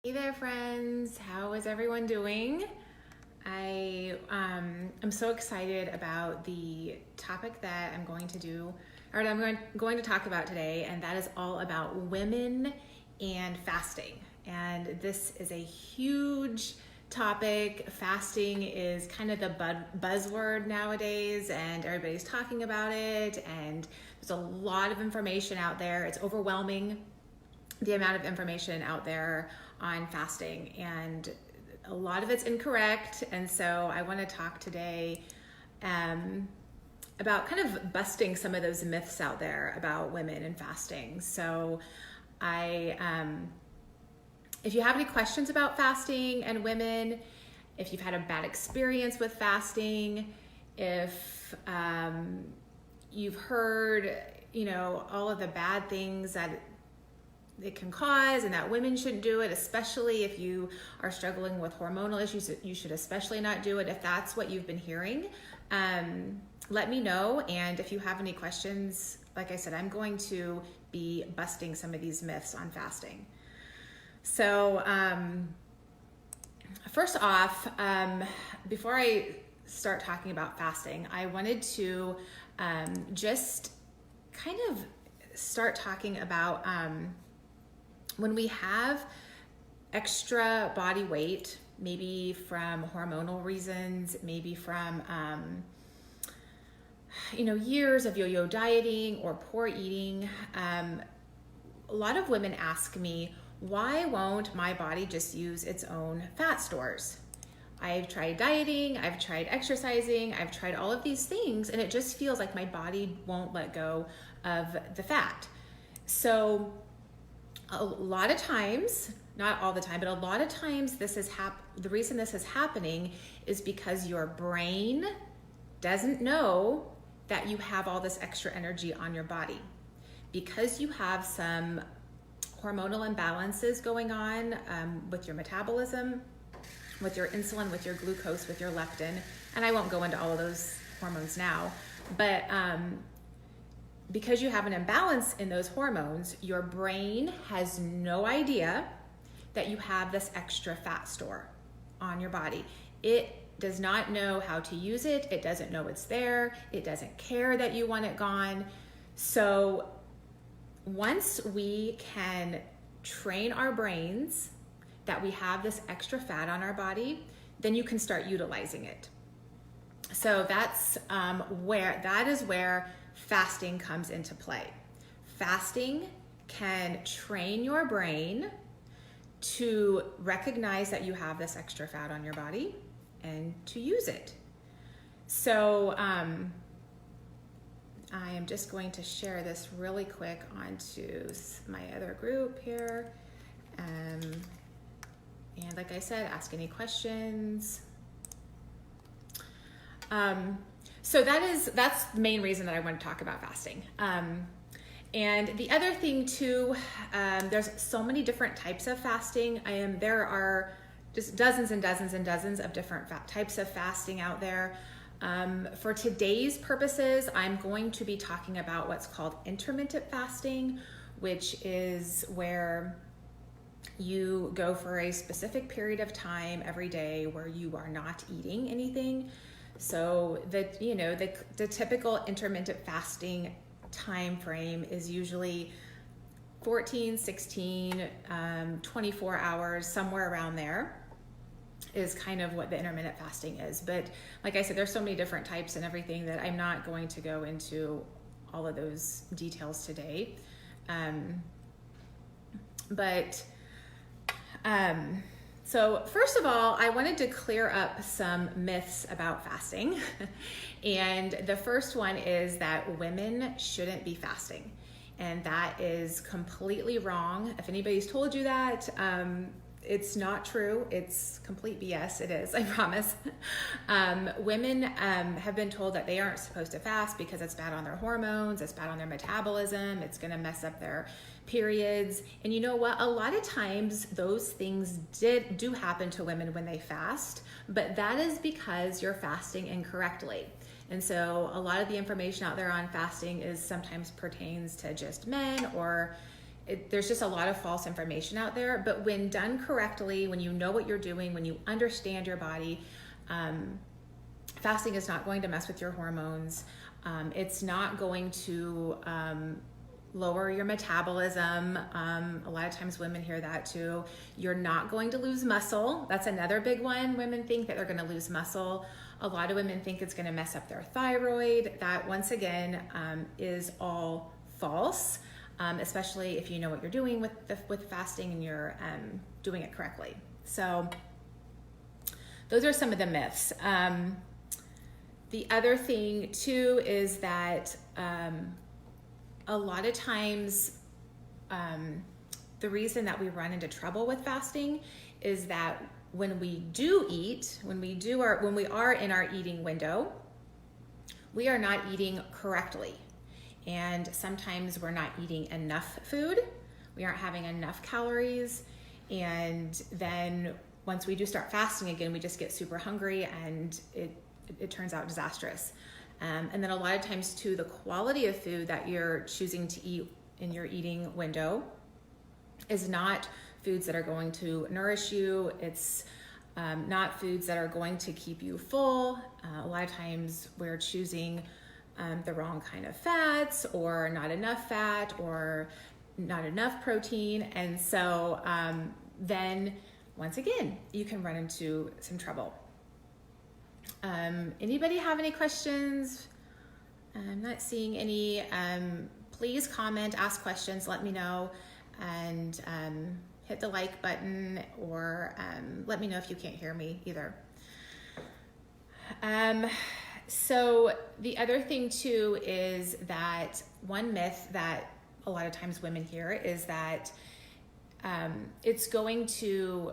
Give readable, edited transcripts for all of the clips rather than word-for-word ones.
Hey there, friends. How is everyone doing? I am so excited about the topic that I'm going to do, or that I'm going to talk about today, and that is all about women and fasting. And this is a huge topic. Fasting is kind of the buzzword nowadays, and everybody's talking about it, and there's a lot of information out there. It's overwhelming, the amount of information out there on fasting, and a lot of it's incorrect. And so I want to talk today about kind of busting some of those myths out there about women and fasting. So if you have any questions about fasting and women, if you've had a bad experience with fasting, if you've heard, all of the bad things that it can cause and that women shouldn't do it, especially if you are struggling with hormonal issues, you should especially not do it. If that's what you've been hearing, let me know. And if you have any questions, like I said, I'm going to be busting some of these myths on fasting. So first off, before I start talking about fasting, I wanted to just kind of start talking about when we have extra body weight, maybe from hormonal reasons, maybe from years of yo-yo dieting or poor eating. A lot of women ask me, why won't my body just use its own fat stores? I've tried dieting, I've tried exercising, I've tried all of these things, and it just feels like my body won't let go of the fat. So a lot of times, not all the time, but a lot of times the reason this is happening is because your brain doesn't know that you have all this extra energy on your body. Because you have some hormonal imbalances going on with your metabolism, with your insulin, with your glucose, with your leptin, and I won't go into all of those hormones now, but because you have an imbalance in those hormones, your brain has no idea that you have this extra fat store on your body. It does not know how to use it. It doesn't know it's there. It doesn't care that you want it gone. So once we can train our brains that we have this extra fat on our body, then you can start utilizing it. So that is where fasting comes into play. Fasting can train your brain to recognize that you have this extra fat on your body and to use it. So I am just going to share this really quick onto my other group here. And like I said, ask any questions. So that's the main reason that I want to talk about fasting. And the other thing too, there's so many different types of fasting. There are just dozens and dozens and dozens of different types of fasting out there. For today's purposes, I'm going to be talking about what's called intermittent fasting, which is where you go for a specific period of time every day where you are not eating anything. So the typical intermittent fasting time frame is usually 14, 16, 24 hours, somewhere around there is kind of what the intermittent fasting is. But like I said, there's so many different types and everything that I'm not going to go into all of those details today. So first of all, I wanted to clear up some myths about fasting. And the first one is that women shouldn't be fasting. And that is completely wrong. If anybody's told you that, it's not true. It's complete BS. It is, I promise. Women have been told that they aren't supposed to fast because it's bad on their hormones, it's bad on their metabolism, it's gonna mess up their periods. And you know what? A lot of times those things do happen to women when they fast, but that is because you're fasting incorrectly. And so a lot of the information out there on fasting is sometimes pertains to just men, or there's just a lot of false information out there. But when done correctly, when you know what you're doing, when you understand your body, fasting is not going to mess with your hormones. It's not going to lower your metabolism. A lot of times women hear that too. You're not going to lose muscle. That's another big one. Women think that they're going to lose muscle. A lot of women think it's going to mess up their thyroid. That, once again, is all false, especially if you know what you're doing with fasting and you're doing it correctly. So those are some of the myths. The other thing too is that a lot of times the reason that we run into trouble with fasting is that when we do eat, when we are in our eating window, we are not eating correctly. And sometimes we're not eating enough food. We aren't having enough calories. And then once we do start fasting again, we just get super hungry, and it turns out disastrous. And then a lot of times too, the quality of food that you're choosing to eat in your eating window is not foods that are going to nourish you. It's not foods that are going to keep you full. A lot of times we're choosing the wrong kind of fats, or not enough fat, or not enough protein. And so then once again, you can run into some trouble. Anybody have any questions? I'm not seeing any. Please comment, ask questions, let me know, and hit the like button, or let me know if you can't hear me either. So the other thing too is that one myth that a lot of times women hear is that it's going to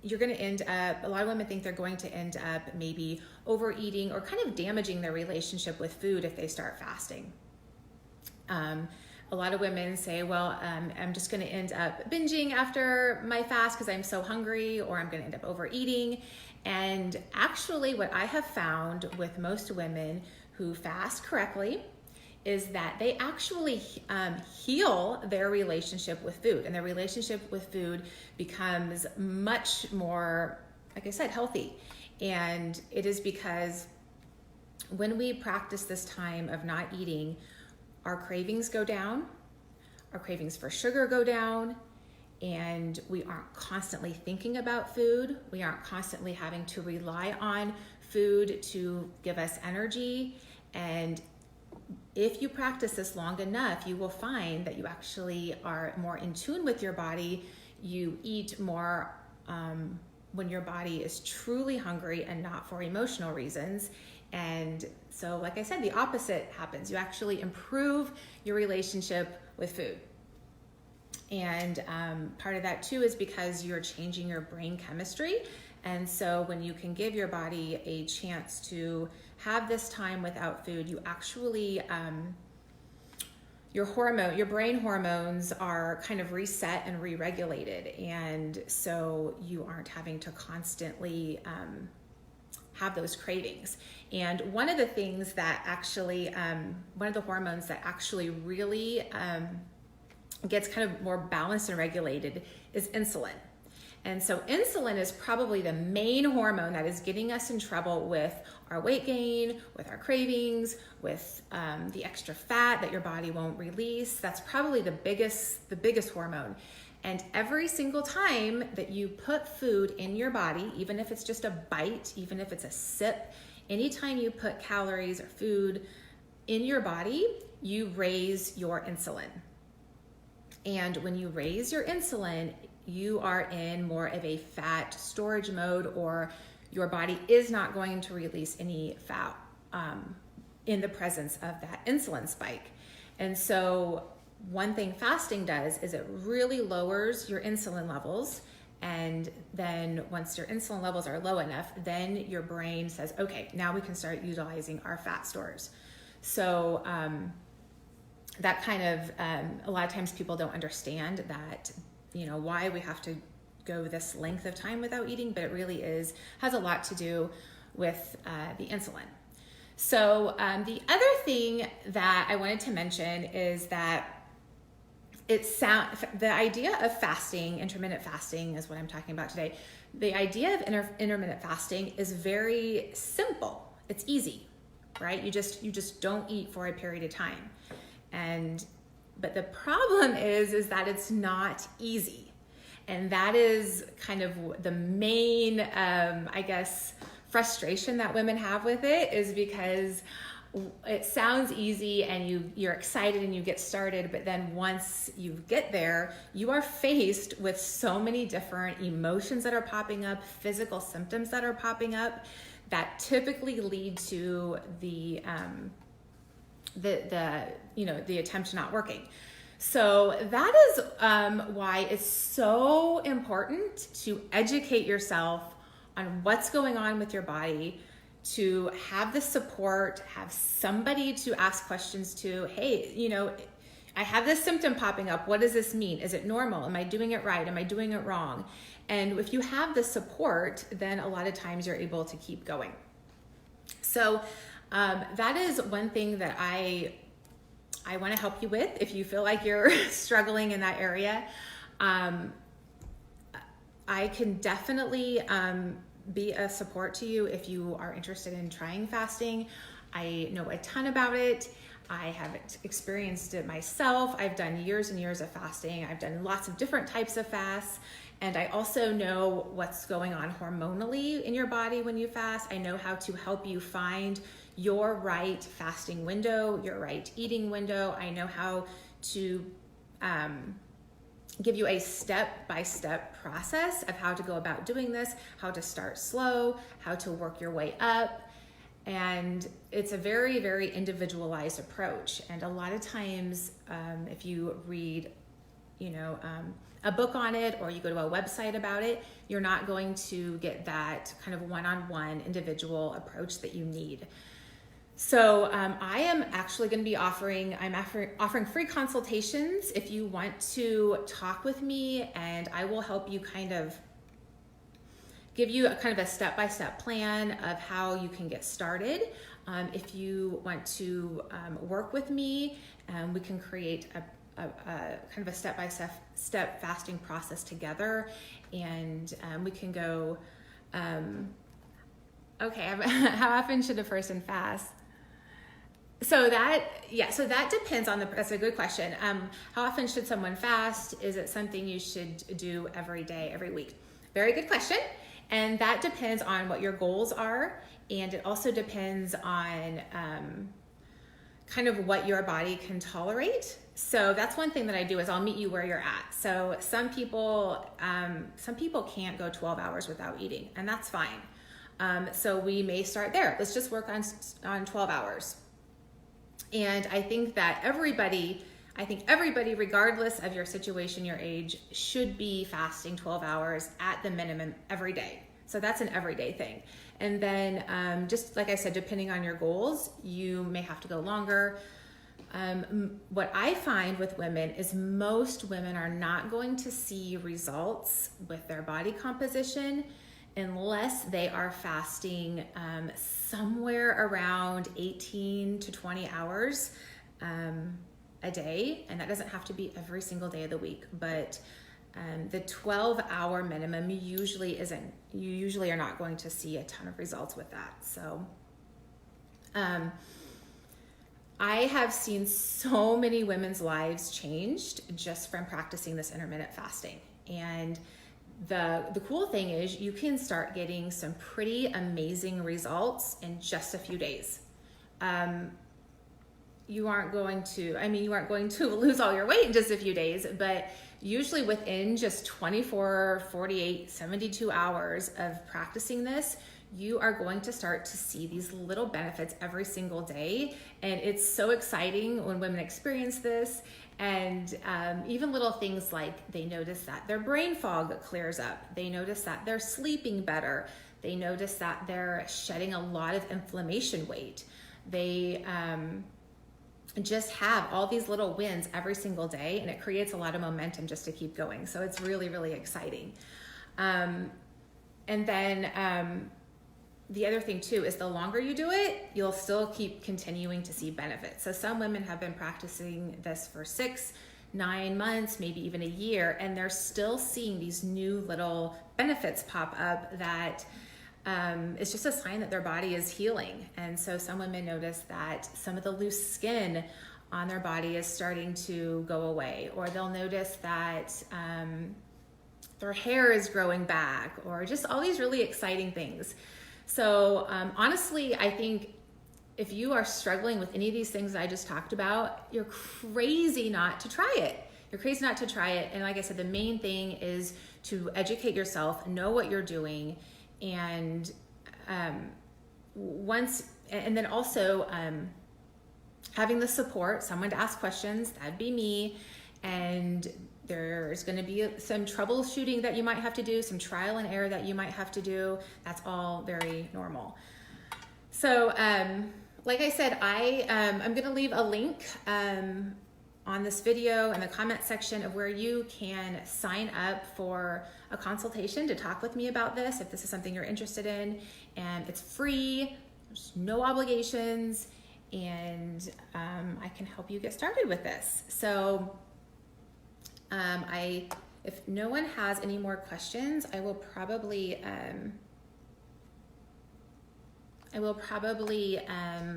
you're going to end up, a lot of women think they're going to end up maybe overeating or kind of damaging their relationship with food if they start fasting. A lot of women say, well, I'm just going to end up binging after my fast because I'm so hungry, or I'm going to end up overeating. And actually what I have found with most women who fast correctly is that they actually heal their relationship with food, and their relationship with food becomes much more, like I said, healthy. And it is because when we practice this time of not eating, our cravings go down, our cravings for sugar go down, and we aren't constantly thinking about food. We aren't constantly having to rely on food to give us energy. And if you practice this long enough, you will find that you actually are more in tune with your body. You eat more when your body is truly hungry and not for emotional reasons. And so, like I said, the opposite happens. You actually improve your relationship with food. And part of that too is because you're changing your brain chemistry. And so when you can give your body a chance to have this time without food, you actually, your brain hormones are kind of reset and re-regulated. And so you aren't having to constantly have those cravings. And one of the things that actually, one of the hormones that actually really gets kind of more balanced and regulated is insulin. And so insulin is probably the main hormone that is getting us in trouble with our weight gain, with our cravings, with the extra fat that your body won't release. That's probably the biggest hormone. And every single time that you put food in your body, even if it's just a bite, even if it's a sip, anytime you put calories or food in your body, you raise your insulin. And when you raise your insulin, you are in more of a fat storage mode, or your body is not going to release any fat in the presence of that insulin spike. And so one thing fasting does is it really lowers your insulin levels. And then once your insulin levels are low enough, then your brain says, okay, now we can start utilizing our fat stores. So that kind of, a lot of times people don't understand that, you know, why we have to go this length of time without eating, but it really has a lot to do with the insulin. So the other thing that I wanted to mention is that the idea of fasting, intermittent fasting is what I'm talking about today. The idea of intermittent fasting is very simple. It's easy, right? You just don't eat for a period of time. But the problem is that it's not easy. And that is kind of the main, I guess, frustration that women have with it, is because it sounds easy and you're excited and you get started, but then once you get there, you are faced with so many different emotions that are popping up, physical symptoms that are popping up, that typically lead to the attempt not working. So that is why it's so important to educate yourself on what's going on with your body, to have the support, have somebody to ask questions to. Hey, I have this symptom popping up. What does this mean? Is it normal? Am I doing it right? Am I doing it wrong? And if you have the support, then a lot of times you're able to keep going. So that is one thing that I want to help you with. If you feel like you're struggling in that area, I can definitely be a support to you if you are interested in trying fasting. I know a ton about it. I have experienced it myself. I've done years and years of fasting. I've done lots of different types of fasts. And I also know what's going on hormonally in your body when you fast. I know how to help you find your right fasting window, your right eating window. I know how to give you a step-by-step process of how to go about doing this, how to start slow, how to work your way up. And it's a very, very individualized approach. And a lot of times, if you read, a book on it, or you go to a website about it, you're not going to get that kind of one-on-one individual approach that you need. So I am actually going to be offering free consultations if you want to talk with me, and I will help you kind of give you a kind of a step-by-step plan of how you can get started. If you want to work with me, we can create a kind of a step-by-step fasting process together, and we can go, how often should a person fast? So that depends on that's a good question. How often should someone fast? Is it something you should do every day, every week? Very good question. And that depends on what your goals are. And it also depends on kind of what your body can tolerate. So that's one thing that I do, is I'll meet you where you're at. So some people can't go 12 hours without eating, and that's fine. So we may start there. Let's just work on 12 hours. And I think that everybody, regardless of your situation, your age, should be fasting 12 hours at the minimum every day. So that's an everyday thing. And then just like I said, depending on your goals, you may have to go longer. What I find with women is most women are not going to see results with their body composition unless they are fasting somewhere around 18 to 20 hours a day. And that doesn't have to be every single day of the week, but the 12-hour minimum you usually are not going to see a ton of results with that. So I have seen so many women's lives changed just from practicing this intermittent fasting. And the cool thing is you can start getting some pretty amazing results in just a few days. You aren't going to lose all your weight in just a few days, but usually within just 24, 48, 72 hours of practicing this, you are going to start to see these little benefits every single day. And it's so exciting when women experience this. And even little things like they notice that their brain fog clears up. They notice that they're sleeping better. They notice that they're shedding a lot of inflammation weight. They just have all these little wins every single day, and it creates a lot of momentum just to keep going. So it's really, really exciting. And then the other thing too is the longer you do it, you'll still keep continuing to see benefits. So some women have been practicing this for 6, 9 months, maybe even a year, and they're still seeing these new little benefits pop up that it's just a sign that their body is healing. And so some women notice that some of the loose skin on their body is starting to go away, or they'll notice that their hair is growing back, or just all these really exciting things. So honestly, I think if you are struggling with any of these things I just talked about, you're crazy not to try it. You're crazy not to try it. And like I said, the main thing is to educate yourself, know what you're doing, and then also having the support, someone to ask questions, that'd be me. And there's going to be some troubleshooting that you might have to do, some trial and error that you might have to do. That's all very normal. So, like I said, I'm going to leave a link on this video in the comment section of where you can sign up for a consultation to talk with me about this if this is something you're interested in. And it's free, there's no obligations, and I can help you get started with this. So if no one has any more questions, I will probably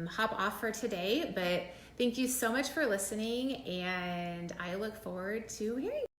hop off for today, but thank you so much for listening, and I look forward to hearing